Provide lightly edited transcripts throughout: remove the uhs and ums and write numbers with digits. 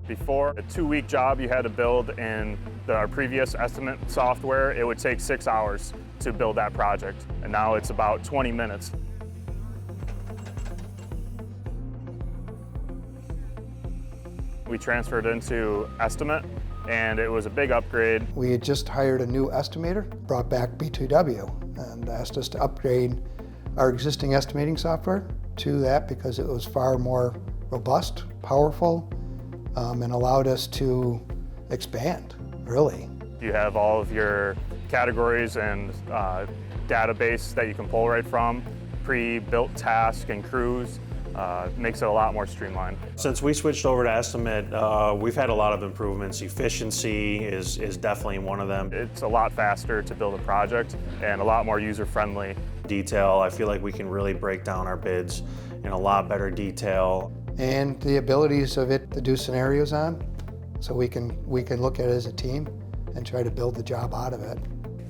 Before, a 2-week job you had to build in our previous estimate software, it would take 6 hours to build that project, and now it's about 20 minutes. We transferred into Estimate, and it was a big upgrade. We had just hired a new estimator, brought back B2W, and asked us to upgrade our existing estimating software to that because it was far more robust, powerful, and allowed us to expand, really. You have all of your categories and database that you can pull right from, pre-built tasks and crews. Makes it a lot more streamlined. Since we switched over to Estimate, we've had a lot of improvements. Efficiency is definitely one of them. It's a lot faster to build a project and a lot more user-friendly. Detail, I feel like we can really break down our bids in a lot better detail. And the abilities of it to do scenarios on, so we can look at it as a team and try to build the job out of it.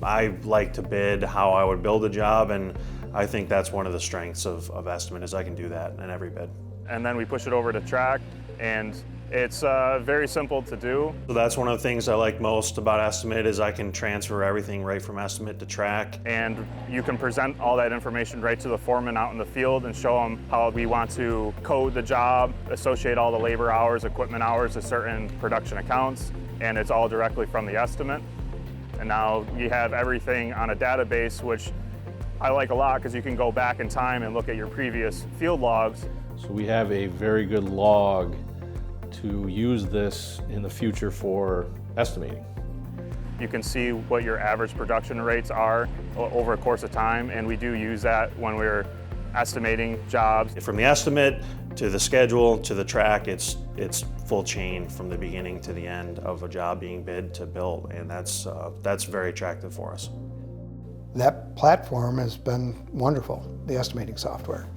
I like to bid how I would build a job, and I think that's one of the strengths of Estimate is I can do that in every bid. And then we push it over to Track, and it's very simple to do. So that's one of the things I like most about Estimate is I can transfer everything right from Estimate to Track. And you can present all that information right to the foreman out in the field and show them how we want to code the job, associate all the labor hours, equipment hours to certain production accounts, and it's all directly from the estimate. And now you have everything on a database, which I like a lot because you can go back in time and look at your previous field logs. So we have a very good log to use this in the future for estimating. You can see what your average production rates are over a course of time, and we do use that when we're estimating jobs. From the estimate to the schedule to the track, it's full chain from the beginning to the end of a job being bid to built, and that's very attractive for us. That platform has been wonderful, the estimating software.